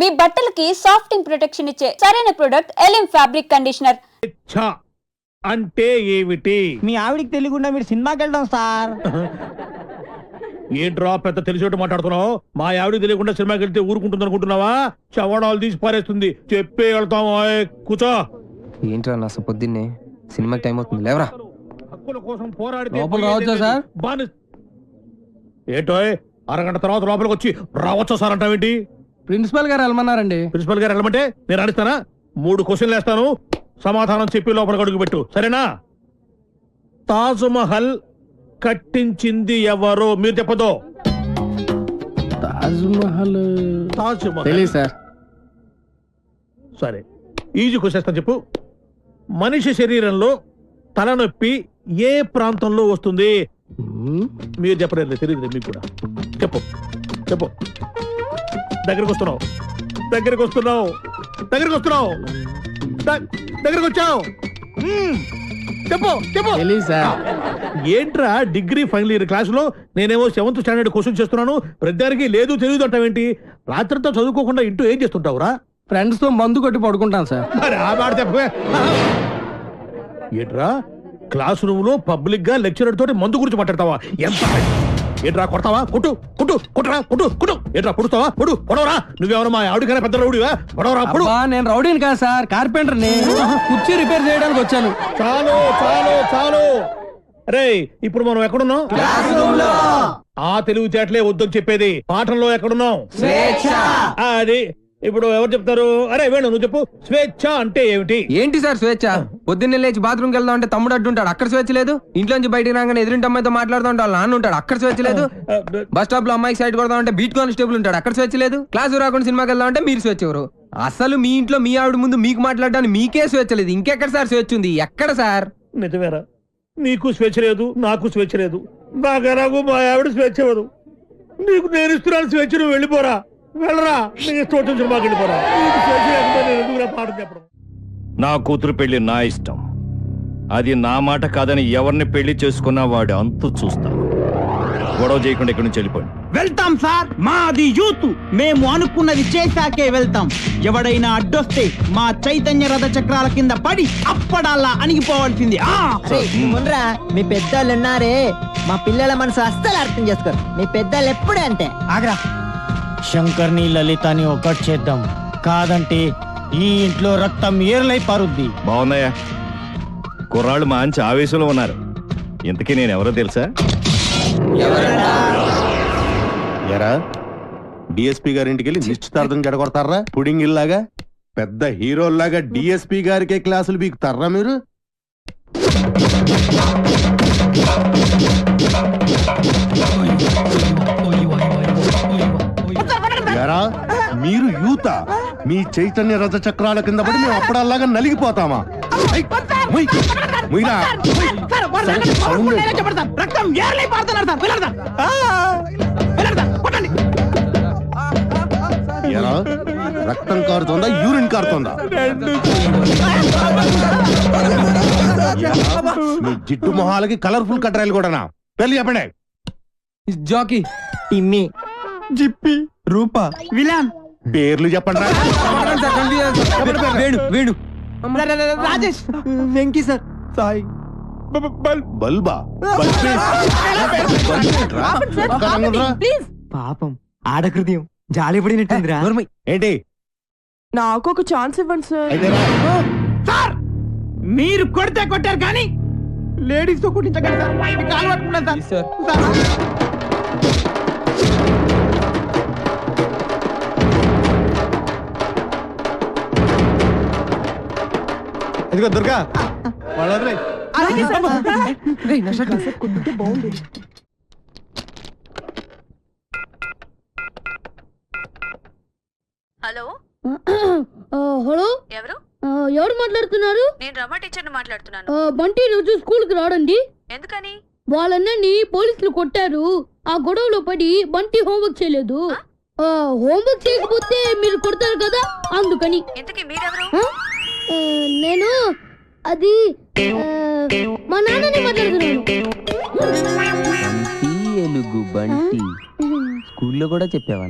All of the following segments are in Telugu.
మీ బట్టలకి సాఫ్టింగ్ ప్రొటెక్షన్ ఇచ్చే సరైన ప్రొడక్ట్ ఎలిమ్ ఫ్యాబ్రిక్ కండిషనర్. అంటే ఏమిటి? మీ ఆవిడికి తెలియకుండా మీరు సినిమాకి వెళ్దాం సార్. ఏంట్రా పెద్ద తెలిసేట్టు మాట్లాడుతున్నావు? మా ఆవిడికి తెలియకుండా సినిమాకి వెళ్తే ఊరుకుంటుంది అనుకుంటున్నావా? చవడాలు తీసి పారేస్తుంది. చెప్పే వెళ్తాం. కూర్చో. ఏంట్రా నా పొద్దున్నే సినిమాకి టైం అవుతుంది, లేవరా. హక్కుల కోసం పోరాడితే లోపల రావచ్చా సార్? ఏంటో అరగంట తర్వాత లోపలికి వచ్చి రావచ్చా సార్ అంటావేంటి? ప్రిన్సిపల్ గారు వెళ్ళమన్నారండి. ప్రిన్సిపల్ గారు వెళ్ళమంటే నేను అడిస్తానా? 3 క్వశ్చన్లు వేస్తాను, సమాధానం చెప్పి లోపలికి అడుగు పెట్టు, సరేనా? తాజ్ మహల్ కట్టించింది ఎవరు? మీరు చెప్పదో. తాజ్ మహల్ తెలియదు సార్. సరే, ఈజీ క్వశ్చన్ చెప్పు. మనిషి శరీరంలో తలనొప్పి ఏ ప్రాంతంలో వస్తుంది? మీరు చెప్పలేదు, తెలియదు మీకు కూడా. చెప్పు చెప్పు. దగ్గరికి వస్తున్నావు, దగ్గరికి వస్తున్నావు, దగ్గరికి వస్తున్నావు, దగ్గరికి వచ్చావు. చెప్పు చెప్పు. తెలియదు సార్. ఏంట్రా డిగ్రీ ఫైనల్ ఇయర్ క్లాసులో నేనేమో 7th స్టాండర్డ్ క్వశ్చన్ చేస్తున్నాను, ప్రతిదానికి లేదు తెలియదు అంటావేంటి? రాత్రితో చదువుకోకుండా ఇంటూ ఏం చేస్తుంటావురా? ఫ్రెండ్స్ తో మందు కొట్టి పడుకుంటాను సార్. మరి ఆ మాట చెప్పే. ఏంట్రా క్లాస్ రూమ్ లో పబ్లిక్ గా లెక్చరర్ తోటి మందు గురించి మాట్లాడతావా? ఎంత ఏంట్రా కొడతావా? కొట్టు కొట్టు కొట్టరా కొట్టు కొట్టు. ఏంట్రా పొడుస్తావా? పొడు పొడవరా. నువ్వేమన్నా మా ఆవిడకైనా పెద్ద రౌడివా? పొడవరా పొడు. నేను రౌడీని కాదు సార్, కార్పెంటర్ ని. కుర్చీ రిపేర్ చేయడానికి వచ్చాను. చాలు చాలు చాలు. రే ఇప్పుడు మనం ఎక్కడున్నాం? ఆ తెలివితేటలే వద్దని చెప్పేది. పాఠంలో ఎక్కడున్నాం? అది ఇప్పుడు ఎవరు చెప్తారు? అరే వేణు నువ్వు చెప్పు. స్వేచ్ఛ అంటే ఏమిటి? ఏంటి సార్ స్వేచ్ఛ? పొద్దున్నే లేచి బాత్రూమ్కి వెళ్దాం అంటే తమ్ముడు అడ్డుంటాడు, అక్కడ స్వేచ్ఛ లేదు. ఇంట్లోంచి బయటికి రాగానే ఎదురింటి అమ్మాయితో మాట్లాడుతూ ఉంటాడు, నాన్న ఉంటాడు, అక్కడ స్వేచ్ఛ లేదు. బస్ స్టాప్ లో అమ్మాయికి సైడ్ కొడదాం అంటే బీట్ కానిస్టేబుల్ ఉంటాడు, అక్కడ స్వేచ్ఛ లేదు. క్లాసు రాకుండా సినిమాకి వెళ్దాం అంటే మీరు స్వేచ్ఛ ఎవరు? అసలు మీ ఇంట్లో మీ ఆవిడ ముందు మీకు మాట్లాడడానికి మీకే స్వేచ్ఛ లేదు, ఇంకెక్కడ సార్ స్వేచ్ఛ ఉంది? ఎక్కడ సార్? నిజమేరా, నీకు స్వేచ్ఛ లేదు, నాకు స్వేచ్ఛ లేదు. నాకెలాగో మా ఆవిడ స్వేచ్ఛ ఇవ్వదు. నీకు నేను ఇస్తున్నాను స్వేచ్ఛ, నువ్వు వెళ్ళిపోరా. వెళ్ళరా, నీకు ఇష్టం వచ్చిన సినిమాకి వెళ్ళిపోరా. నీకు స్వేచ్ఛ లేకపోతే నేను ఎందుకురా పాఠం చెప్పడం? నా కూతురు పెళ్లి నా ఇష్టం. అది నా మాట కాదని ఎవరిని పెళ్లి చేసుకున్నా వాడు అంతు చూస్తాను. గొడవ చేయకుండా ఇక్కడి నుంచి వెళ్ళిపోండి. వెళ్తాం సార్, మాది యూత్. మేము అనుకున్నది చేశాకే వెళ్తాం. ఎవడైనా అడ్డొస్తే మా చైతన్య రథ చక్రాల కింద పడి అప్పడాలా అణిగిపోవాల్సింది. ముండ్రా, మీ పెద్దోళ్ళు ఉన్నారే, మా పిల్లల మనసు అస్సలు అర్థం చేసుకోరు. మీ పెద్దోళ్ళు ఎప్పుడే అంతే. ఆగ్రా, శంకర్ని లలితని ఒకటి చేద్దాం, కాదంటే ఈ ఇంట్లో రక్తం ఏర్లై పారుద్ది. బాగున్నాయా? కుర్రాళ్ళు మంచి ఆవేశంలో ఉన్నారు. ఇంతకీ నేను ఎవరో తెలుసా? ఎరా డిఎస్పీ గారింటికి వెళ్ళి నిశ్చితార్థం జడగొడతారా? పుడింగ్ ఇల్లాగా పెద్ద హీరోల్లాగా డిఎస్పీ గారికే క్లాసులు బీకుతారా మీరు? ఎరా మీరు యూత, మీ చైతన్య రథ చక్రాల కింద పడి మేము అప్పడాల్లాగా నలిగిపోతామా? ఎరా రక్తం కారుతోందా, యూరిన్ కారుతోందా? మీ జిడ్డు మొహాలకి కలర్ఫుల్ కట్రాయలు కూడానా? పెళ్లి చెప్పండి. జాకీ, టిమ్మి, జిప్పి, రూపా, విలాన్. పేర్లు చెప్పండి. వేణు వేణు రాజేష్, వెంకీ సార్, సాయి, బల్బా పాపం ఆడహృదయం జాలి పడినట్టుందిరా. ఏంటి? నాకు ఒక ఛాన్స్ ఇవ్వండి సార్. అయితే రా. సార్ మీరు కొడితే కొట్టారు కానీ లేడీస్ తో కుట్టించగలరు సార్. మీకు కాలు పట్టుకున్నాను సార్. ఇదిగో దుర్గా, వాళ్ళ హలో హలో, ఎవరు? ఎవరు మాట్లాడుతున్నారు? నేను రమ టీచర్ని మాట్లాడుతున్నాను. బంటి రోజు స్కూల్ కి రాడండి. ఎందుకని? వాళ్ళన్నీ పోలీసులు కొట్టారు. ఆ గొడవలో పడి బంటి హోంవర్క్ చేయలేదు. హోంవర్క్ చేయకపోతే మీరు కొడతారు కదా, అందుకని. ఇంతకీ మీరెవరు? నేను అది మా నాన్నని మాట్లాడుతున్నాను. ఎలుగు బంటి స్కూల్లో కూడా చెప్పావా?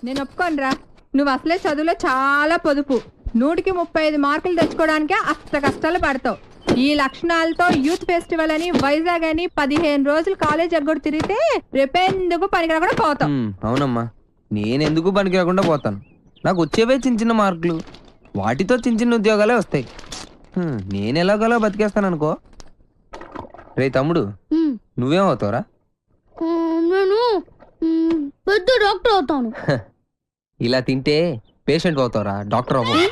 నేను ఒప్పుకోనరా. నువ్వు అసలే చదువులో చాలా పొదుపు. 100కి 35 మార్కులు తెచ్చుకోవడానికే అష్ట కష్టాలు పడతావు. ఈ లక్షణాలతో యూత్ ఫెస్టివల్ అని వైజాగ్ అని 15 రోజులు కాలేజ్ ఎగ్గొడు తిరిగితే రేపెందుకు పనికిరాకుండా పోతావు. అవునమ్మా, నేనెందుకు పనికి రాకుండా పోతాను. నాకు వచ్చేవే చిన్న చిన్న మార్కులు, వాటితో చిన్న చిన్న ఉద్యోగాలే వస్తాయి. నేను ఎలాగోలా బతికేస్తాను అనుకో. రే తమ్ముడు, నువ్వేమవుతావురా? నేను పెద్ద డాక్టర్ అవుతాను. ఇలా తింటే పేషెంట్ అవుతావురా, డాక్టర్ అవ్వవు.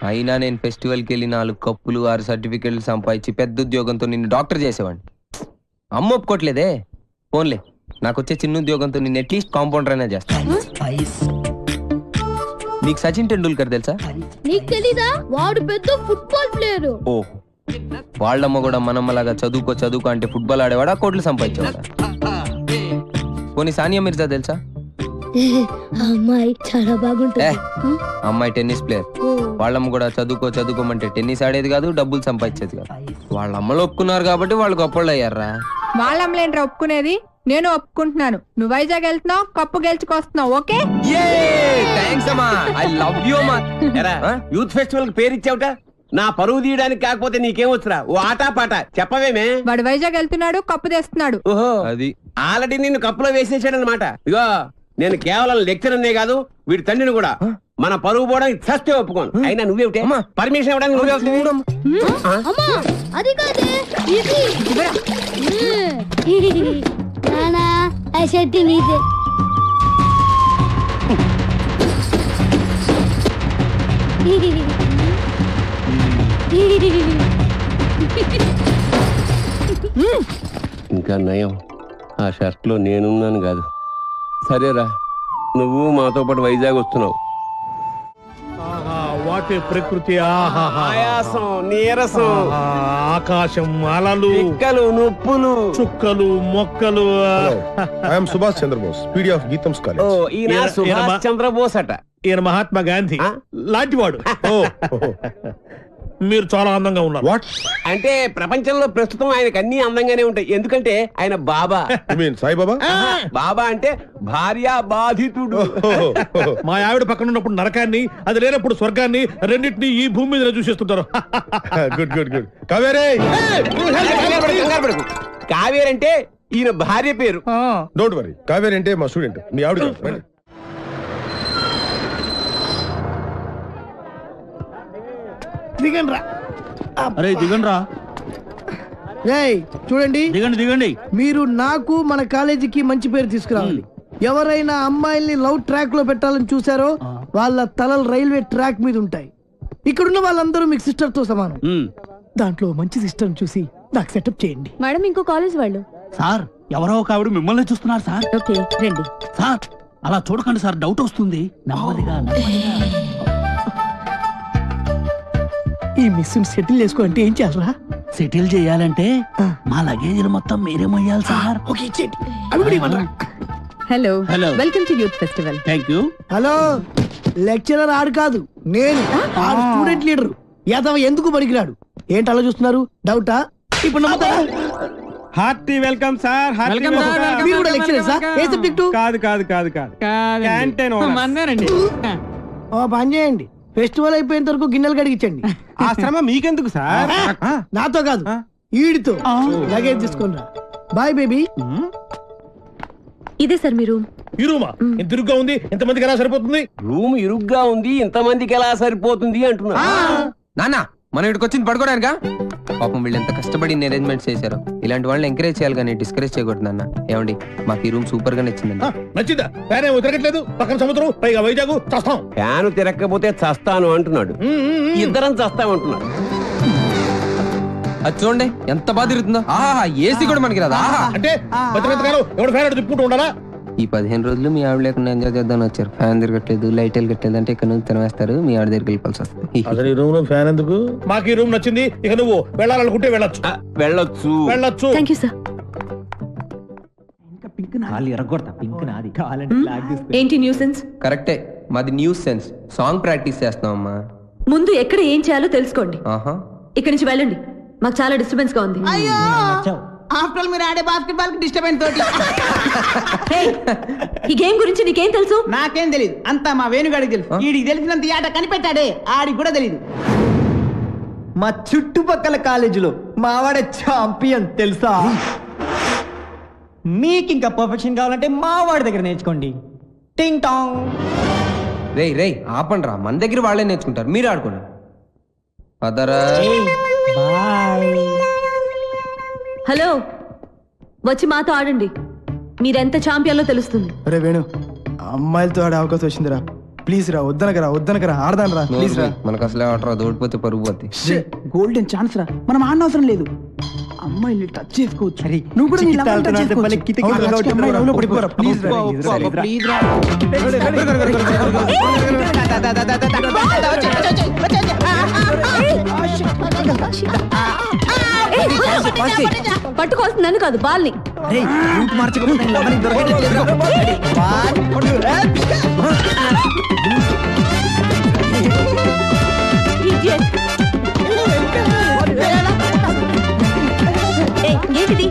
అయినా నేను ఫెస్టివల్కి వెళ్ళి 4 కప్పులు 6 సర్టిఫికెట్లు సంపాదించి పెద్ద ఉద్యోగంతో నిన్ను డాక్టర్ చేసేవాడిని. అమ్మ ఒప్పుకోవట్లేదే. ఫోన్లే, నాకు వచ్చే చిన్న ఉద్యోగంతో నిన్ను అట్లీస్ట్ కాంపౌండర్ అయినా చేస్తాను. నీకు సచిన్ టెండూల్కర్ తెలుసా? నీకు తెలీదా? వాడు పెద్ద ఫుట్బాల్ ప్లేయర్. ఓ, వాళ్ళమ్మ కూడా మనమ్మలాగా చదువుకో అంటే ఫుట్బాల్ ఆడేవాడా, కోట్లు సంపాదించేవాడా? పోనీ సానియా మిర్జా తెలుసా? అమ్మాయి చాలా బాగుంటుంది. అమ్మాయి టెన్నిస్ ప్లేయర్. వాళ్ళమ్మ కూడా చదువుకోమంటే టెన్నిస్ ఆడేది కాదు, డబ్బులు సంపాదించేది కాదు. వాళ్ళ అమ్మలు ఒప్పుకున్నారు కాబట్టి వాళ్ళు గొప్పళ్ళు అయ్యారా. వాళ్ళ అమ్మలేంట్రా ఒప్పుకునేది? నేను ఒప్పుకుంటున్నాను. నువ్వు వైజాగ్ వెళ్తున్నావు, కప్పు గెలుచుకొస్తున్నావు. ఓకే, యూత్ ఫెస్టివల్ పేరు ఇచ్చావుట. నా పరువు తీయడానికి కాకపోతే నీకేమొచ్చురా? ఓ ఆటా పాట చెప్పవేమే. వాడు వైజాగ్ వెళ్తున్నాడు, కప్పు తెస్తున్నాడు. ఓహో, అది ఆల్రెడీ నిన్ను కప్పులో వేసేసాడనమాట. ఇగో, నేను కేవలం లెక్చరర్నే కాదు, వీడి తండ్రిని కూడా. మన పరువు పోవడానికి చస్తే ఒప్పుకోను. అయినా నువ్వేమిటే పర్మిషన్ ఇవ్వడానికి నువ్వే అమ్మా, అది కాదే ఇది. నానా, ఆ షర్ట్ నీదే. ఇంకా నయం, ఆ షర్ట్ లో నేనున్నాను కాదు. సరేరా, నువ్వు మాతో పాటు వైజాగ్ వస్తున్నావు. వాటి ప్రకృతి, ఆయాసం, నీరసం, ఆకాశం, అలలు, పిక్కలు, నొప్పులు, చుక్కలు, మొక్కలు. I'm Subhash Chandrabose, PD of Gitam's college. ఈయన సుభాష్ చంద్రబోస్ అట. ఈయన మహాత్మా గాంధీ లాంటివాడు. మీరు చాలా అందంగా ఉన్నారు. వాట్ అంటే ప్రపంచంలో ప్రస్తుతం ఆయనకు అన్ని అందంగానే ఉంటాయి. ఎందుకంటే ఆయన బాబా. సాయిబాబా? బాబా అంటే భార్య బాధితుడు. మా ఆవిడ పక్కన ఉన్నప్పుడు నరకాన్ని, అది లేనప్పుడు స్వర్గాన్ని, రెండింటినీ ఈ భూమి మీద చూసేస్తుంటారు. Good good good. కావేరే, కంగారు పడకు. కావేరి అంటే ఈయన భార్య పేరు. Don't worry. కావేరి అంటే మా స్టూడెంట్, మీ ఆవిడ. దిగండి రా. అరే దిగండి రా. చూడండి, దిగండి. మీరు నాకు మన కాలేజీకి మంచి పేరు తీసుకురావాలి. ఎవరైనా అమ్మాయిల్ని లవ్ ట్రాక్ లో పెట్టాలని చూసారో వాళ్ళ తలలు రైల్వే ట్రాక్ మీద ఉంటాయి. ఇక్కడున్న వాళ్ళందరూ మీకు సిస్టర్ తో సమానం. దాంట్లో మంచి సిస్టర్ చూసి నాకు సెటప్ చేయండి. మేడం, ఇంకో కాలేజ్ వాళ్ళు. సార్, ఎవరో ఒక ఆవిడ మిమ్మల్ని చూస్తున్నారు సార్. ఓకే, రండి. సార్, అలా చూడకండి సార్, డౌట్ వస్తుంది. నెమ్మదిగా. ఈ మిస్ సెటిల్ చేసుకో అంటే ఏం చేయాలరా? సెటిల్ చేయాలంటే మా లగేజీలు మొత్తం మీరే మొయ్యాలి సార్. ఓకే, ఇచ్చేయండి. అవి కూడా ఇవ్వండి. Hello, hello. Welcome to youth festival. Thank you. Hello, lecturer ఆడు కాదు, నేను ఆడు స్టూడెంట్ లీడర్. యాదవ ఎందుకు పనికిరాడు? ఏంటి అలా చూస్తున్నారు? డౌటా? ఇప్పుడు నమ్ముతారా? Hearty welcome sir. మీరు కూడా లెక్చరర్ సార్? ఏ సబ్జెక్టు? కాదు. క్యాంటీన్ ఓ పని చేయండి, ఫెస్టివల్ అయిపోయేంత వరకు గిన్నెలు కడిగించండి. ఆ శ్రమ మీకెందుకు సార్? నాతో కాదు, ఈడితో. లగేజ్ తీసుకొని రా. Bye baby. ఇదే సార్ మీరు. ఈ రూమా ఎంత ఇరుగ్గా ఉంది, ఎంతమందికి ఎలా సరిపోతుంది? రూమ్ ఇరుగ్గా ఉంది, ఇంతమందికి ఎలా సరిపోతుంది అంటున్నా. నాన్న, మనం ఇక్కడికి వచ్చింది పడుకోవడానికా? పాపం వీళ్ళు ఎంత కష్టపడి అరేంజ్మెంట్స్ చేశారు. ఇలాంటి వాళ్ళని ఎంకరేజ్ చేయాలి కానీ డిస్కరేజ్ చేయకూడదు నాన్న. ఏమండి, మాకు ఈ రూమ్ సూపర్ గా నచ్చిందండి. నచ్చిందా? ఫ్యాన్ ఏమో తిరగట్లేదు, పక్కన సముద్రం, పైగా వైజాగ్. చస్తాం. ఫ్యాన్ తిరగకపోతే చస్తాను అంటున్నాడు. ఇద్దరం చస్తామంటున్నాడు. అది చూడండి ఎంత బాగా తిరుగుతుందో. ఆహా, ఏసీ కూడా మనకి రాదా? అంటే బతికెంతకాలం ఎవడు ఫ్యాన్ తిప్పుకుంటూ ఉండాలా? ఈ 15 రోజులు మీ ఆవిడ లేకుండా ఎంజాయ్ చేద్దామని వచ్చారు. ఫ్యాన్ తిరగట్లేదు, లైట్ వెళ్ళగట్లేదు అంటే ఇక్కడ నుంచి తినవేస్తారు. మీ ఆవిడ దగ్గరికి వెళ్ళిపోవాల్సి వస్తుంది. అసలు ఈ రూమ్ లో ఫ్యాన్ ఎందుకు? మాకు ఈ రూమ్ నచ్చింది. ఇక నువ్వు వెళ్ళాలనుకుంటే వెళ్ళొచ్చు. వెళ్ళొచ్చు. Thank you sir. ఏంటి న్యూసెన్స్? కరెక్టే, మాది న్యూస్ సెన్స్. సాంగ్ ప్రాక్టీస్ చేస్తున్నామమ్మా. ముందు ఎక్కడ ఏం చేయాలో తెలుసుకోండి. ఆహా, ఇక్కడి నుంచి వెళ్ళండి, మాకు చాలా డిస్టర్బెన్స్ గా ఉంది. ఆఫ్టర్ ఆల్ మీరు ఆడే బాస్కెట్ కి డిస్టర్బెన్స్ తోటి. ఈ గేమ్ గురించి నీకేం తెలుసు? నాకేం తెలియదు, అంతా మా వేణుగాడికి తెలుసు. వీడికి తెలిసినంత ఈ ఆట కనిపెట్టాడే, ఆడికి కూడా తెలియదు. మా చుట్టుపక్కల కాలేజీలో మావాడే ఛాంపియన్ తెలుసా? మీకు ఇంకా పర్ఫెక్షన్ కావాలంటే మావాడి దగ్గర నేర్చుకోండి. టింగ్ టాంగ్. రేయ్ ఆపండి రా, మన దగ్గర వాళ్ళే నేర్చుకుంటారు, మీరు ఆడుకోండి. పదరా. హలో, వచ్చి మాతో ఆడండి. మీరెంత ఛాంపియన్లో తెలుస్తుంది. అరే వేణు, అమ్మాయిలతో ఆడే అవకాశం వచ్చిందిరా. ప్లీజ్ రా, వద్దనకరా ఆడదాను రా, ప్లీజ్ రా. మనకు అసలే ఆటరా, దోడిపోతే పరుగు పోతే. గోల్డెన్ ఛాన్స్ రా, మనం ఆడనవసరం లేదు. అమ్మాయిని టచ్ చేసుకోవచ్చు. నువ్వు కూడా నీ లవర్ టచ్ చేసుకోవచ్చు. అమ్మాయి లవ్లో పడిపోరా, ప్లీజ్ రా, ప్లీజ్ రా. పట్టుకోవాల్సింది నన్ను కాదు, బాల్ని. ఏంటిది?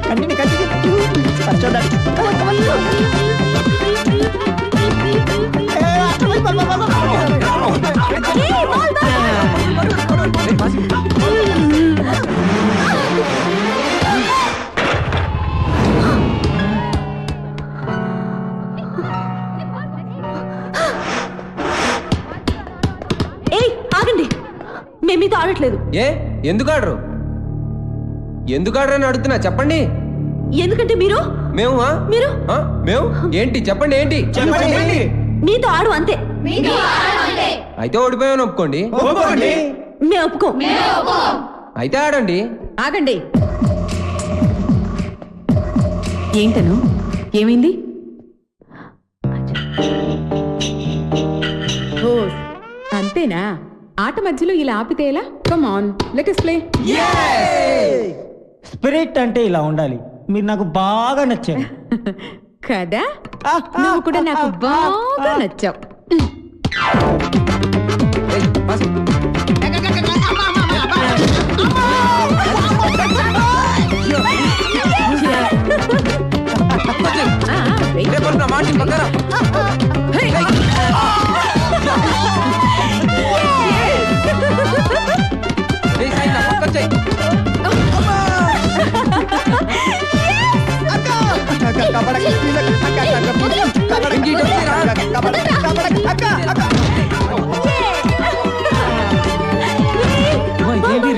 ఆగండి, మేము మీతో ఆడట్లేదు. ఎందుకు ఆడరు? ఎందుకు ఆడరని అడుగుతున్నా, చెప్పండి. ఎందుకంటే మీరు ఏంటి చెప్పండి, ఏంటి మీతో ఆడు అంతే. అయితే ఓడిపోయామని ఒప్పుకోండి. మేము ఒప్పుకో. అయితే ఆడండి. ఆగండి. ఏంటను, ఏమైంది? అంతేనా? ఆట మధ్యలో ఇలా ఆపితే ఎలా? Come on, let us play. Spirit అంటే ఇలా ఉండాలి. మీరు నాకు బాగా నచ్చారు కదా, నువ్వు కూడా నాకు బాగా నచ్చావు.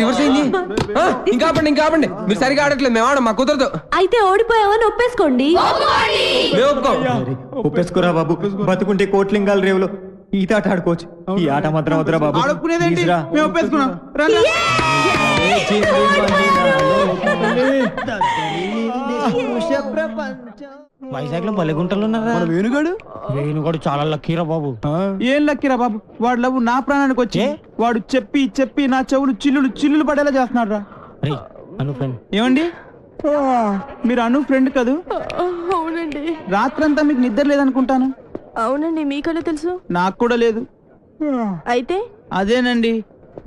రివర్స్ అయింది. ఇంకా ఆపండి, మీరు సరిగా ఆడట్లేదు, మేము ఆడం, మా కుదరదు. అయితే ఓడిపోయావని ఒప్పేసుకోండి. ఒప్పేసుకోరా బాబు, బతుకుంటే కోట్లింగాల రేవులో ఈత ఆట ఆడుకోవచ్చు. ఈ ఆట మాత్రం వద్దురా బాబు. ఆడుకునేదేంటి, మేము ఒప్పేసుకున్నాం. వైజాగ్ లో బలెగుంటలు ఉన్నారా? వేణుగాడు చాలా లక్కీరా బాబు. ఏం లక్కీరా బాబు, వాడు లవ్ నా ప్రాణానికి వచ్చి వాడు చెప్పి చెప్పి నా చెవులు చిల్లులు పడేలా చేస్తున్నాడు రా. ఏమండి, మీరు అను ఫ్రెండ్ కదూ? అవునండి. రాత్రంతా మీకు నిద్ర లేదనుకుంటాను. అవునండి, మీకన్నా తెలుసు? నాకు కూడా లేదు. అయితే అదేనండి,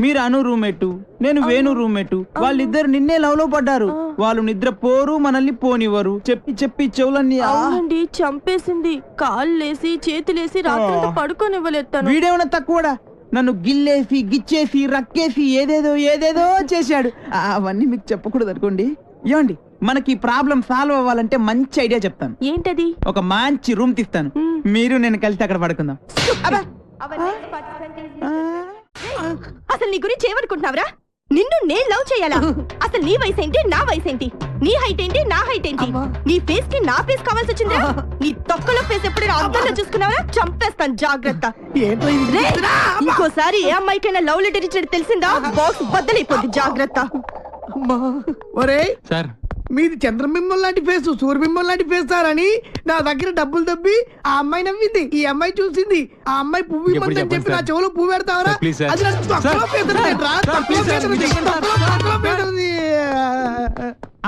మీరు అను రూమ్మేటు, నేను వేణు రూమ్మేటు. వాళ్ళిద్దరు నిన్నే లవ్ లో పడ్డారు. వాళ్ళు నిద్ర పోరు, మనల్ని పోనివ్వరు. చెప్పి చెప్పి చెవులన్నీ అవునండి చంపేసింది. కాళ్ళేసి చేతులేసి రాత్రంతా పడుకోనివ్వలేదు. వీడేమన్నా తక్కువడా? నన్ను గిల్లేసి గిచ్చేసి రక్కేసి ఏదేదో చేశాడు. అవన్నీ మీకు చెప్పకూడదు అనుకోండి. ఏమండి, మనకి ప్రాబ్లం సాల్వ్ అవ్వాలంటే మంచి ఐడియా చెప్తాను. ఏంటది? ఒక మంచి రూమ్ తీస్తాను, మీరు నేను కలిసి అక్కడ పడుకుందాం. అసలు నీ గురించి ఏమనుకుంటున్నావురా? నిన్ను నేను లవ్ చేయాలా? అసలు నీ వయసు ఏంటి, నా వయసు ఏంటి? నీ హైట్ ఏంటి, నా హైట్ ఏంటి? నీ ఫేస్ కి నా ఫేస్ కావాల్సి వచ్చిందా? నీ తొక్కలో ఫేస్ ఎప్పుడైనా అందంగా చూసుకున్నావా? చంపేస్తాను, జాగ్రత్త. ఇంకోసారి ఏ అమ్మాయికైనా లవ్ లెటర్ ఇచ్చాడు తెలిసిందా, బాక్స్ బద్దలైపోద్ది, జాగ్రత్త. సార్, మీది చంద్రబింబం లాంటి ఫేస్, సూర్యబింబం లాంటి ఫేస్ సార్ అని నా దగ్గర డబ్బులు దబ్బి ఆ అమ్మాయి నవ్వింది. ఈ అమ్మాయి చూసింది, ఆ అమ్మాయి పువ్వు ఇవ్వమని చెప్పి నా చెవులో పువ్వు పెడతావరా? అది నాకు తక్కువ పేదరా, తక్కువ పేదది.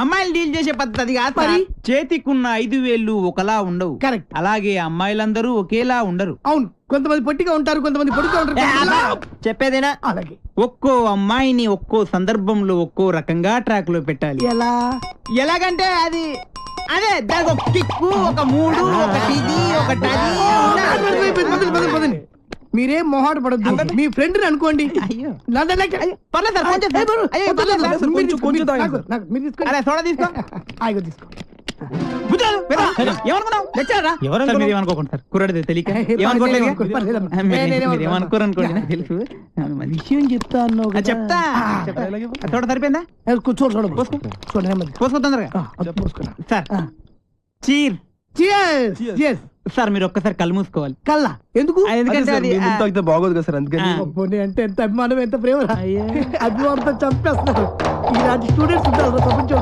అమ్మాయిలు డీల్ చేసే పద్ధతి కాదు మరి. చేతికున్న 5 వేళ్ళు ఒకలా ఉండవు. కరెక్ట్. అలాగే అమ్మాయిలందరూ ఒకేలా ఉండరు. అవును. కొంతమంది పొట్టిగా ఉంటారు, కొంతమంది పొట్టిగా ఉంటారు. చెప్పేదేనా? అలాగే ఒక్కో అమ్మాయిని ఒక్కో సందర్భంలో ఒక్కో రకంగా ట్రాక్ లో పెట్టాలి. ఎలా? ఎలాగంటే అది అదే దానికి ఒక కిక్కు, ఒక మూడు, ఒకటి ఇది, ఒకటి అది. పదండి. మీరేం మొహాట పడద్దు, మీ ఫ్రెండ్ అనుకోండి. అయ్యో పర్లేదు సార్, కొంచెం సేపు. అయ్యో, పర్లేదు సార్, మీరు తీసుకో, మీరు తీసుకో. అరే సోడా తీసుకో. ఆగో తీసుకో. ఏమనుకున్నావు? ఏమనుకోకుండా సార్, కుర్రాడిది తెలియక ఏమనుకోలేదు. ఏమనుకోరనుకోండి, నాకు తెలుసు. విషయం చెప్తా అన్నావు కదా. చెప్తా. తోట సరిపోయిందా? కూర్చోడు చూడ పోసుకో, పోసుకో తొందరగా పోసుకున్నా సార్. Cheer Cheers. సార్, మీరు ఒక్కసారి కళ్ళు మూసుకోవాలి. కల్లా ఎందుకు? ఎందుకంటే అది తాగితే బాగోదు కదా సార్, అందుకని. పోనీ అంటే ఎంత అభిమానం, ఎంత ప్రేమ. అభిమానంతో చంపేస్తున్నారు. ఇలాంటి స్టూడెంట్స్ ఉంటారు ప్రపంచం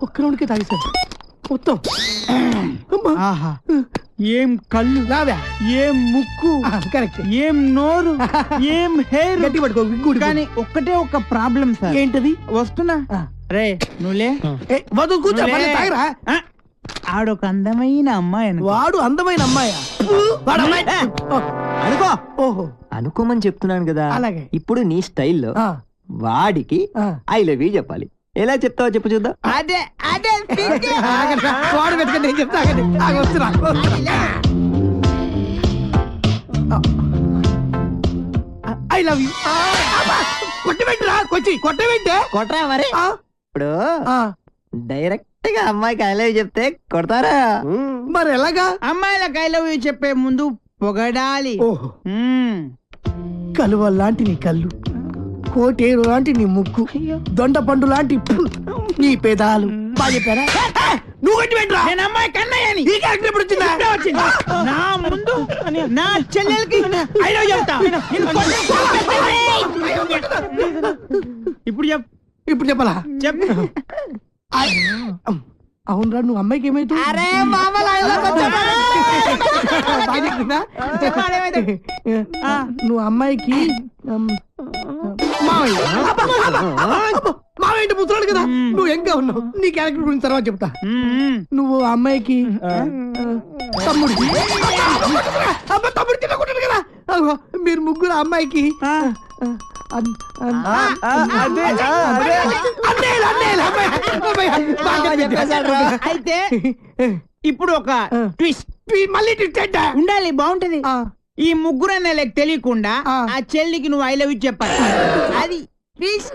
ఒక్క రౌండ్కే తాగేశారు మొత్తం. ఆహా, ఏం కళ్ళు, రావా? ఏం ముక్కు, కరెక్ట్. ఏం నోరు, ఏం హెయిర్. గట్టి పట్టుకో, విగ్గుడు. కానీ ఒక్కటే ఒక ప్రాబ్లం సార్. ఏంటది? వస్తున్నా. రే నువ్వులే. వద్దు, కూర్చో. తాగరా? ఆడొక అందమైన అమ్మాయి. వాడు అందమైన అమ్మాయా? వాడు అమ్మాయి. అనుకో. ఓహో, అనుకోమని చెప్తున్నాను కదా. అలాగే. ఇప్పుడు నీ స్టైల్లో వాడికి ఐ లవ్ యూ చెప్పాలి. ఎలా చెప్తావో చెప్పు చూద్దాం. అదే అదే వాడు వెతకండి, నేను చెప్తా. వస్తున్నా. I love you. కొట్టబెట్టరా, కొట్టబెట్టే. కొట్టరా మరి. ఇప్పుడు డైరెక్ట్ గా అమ్మాయికి ఐ లవ్ యూ చెప్తే కొడతారా? మరి ఎలాగా? అమ్మాయిలకు ఐ లవ్ యూ చెప్పే ముందు పొగడాలి. ఓహో, కలువ లాంటి నీ కళ్ళు, కోటేరు లాంటి నీ ముక్కు, దొండ పండు లాంటి నీ పెదాలు. బాగా చెప్పారా? నువ్వు కొట్టి పెట్టరా. నేను అమ్మాయి కన్నయ్యని. ఈ క్యారెక్టర్ ఎప్పుడు వచ్చిందా? వచ్చింది. నా ముందు నా చెల్లెలకి ఐ లవ్ చెప్తా. ఇప్పుడు ఇప్పుడు చెప్పాలా? చెప్పు. అవునరా, నువ్వు అమ్మాయికి ఏమైతే? అరే మామలా నువ్వు అమ్మాయికి మావయ్య ముసలాడు కదా, నువ్వు ఎంగా ఉన్నావు. నీ క్యారెక్టర్ గురించి తర్వాత చెప్తా. నువ్వు అమ్మాయికి తమ్ముడు తినకుంటాడు కదా. మీరు ముగ్గురు అమ్మాయికి అయితే ఇప్పుడు ఒక ట్విస్ట్. మళ్ళీ ట్విస్ట్ ఉండాలి, బాగుంటది. ఈ ముగ్గురు అన్నలకు తెలియకుండా ఆ చెల్లికి నువ్వు ఐ లవ్ యూ చెప్పాలి. అది ట్విస్ట్.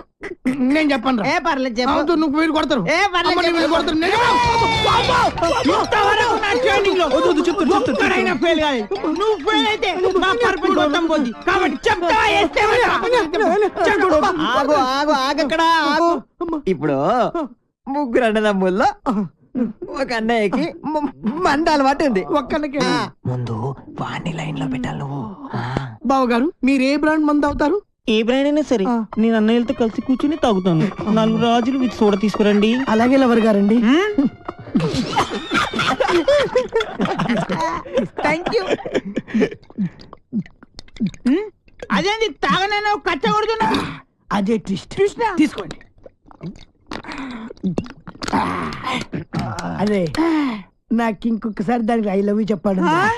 నేను చెప్పను. ఏ పర్లేదు చెప్పు. నువ్వు వీళ్ళు కొడతారు. ఏ పర్లేదు కొడతారు. నువ్వు ఫెయిల్ అయితే మా పర్పస్ మొత్తం పోద్ది. కాబట్టి చెప్తా. ఆగు ఆగు ఆగక్కడ ఆగు. ఇప్పుడు ముగ్గురు అన్నదమ్ముల్లో ఒక అన్నయ్యకి మంద అలవాటు ఉంది. ఒక్కళ్ళకి ముందు వాడిని లైన్ లో పెట్టాలి నువ్వు. బావగారు, మీరు ఏ బ్రాండ్ మంది అవుతారు? ఏ బ్రాండ్ అయినా సరే నేను అన్నయ్యలతో కలిసి కూర్చుని తాగుతాను. 4 రాజులు విత్ సోడా తీసుకురండి. అలాగే లవర్ గారండి. Thank you. అదేంటి తాగనైనా కచ్చగొడుతున్నా? అదే ట్విస్ట్. తీసుకోండి. అదే నాకు ఇంకొకసారి దానికి ఐ లవ్ యూ చెప్పాడు.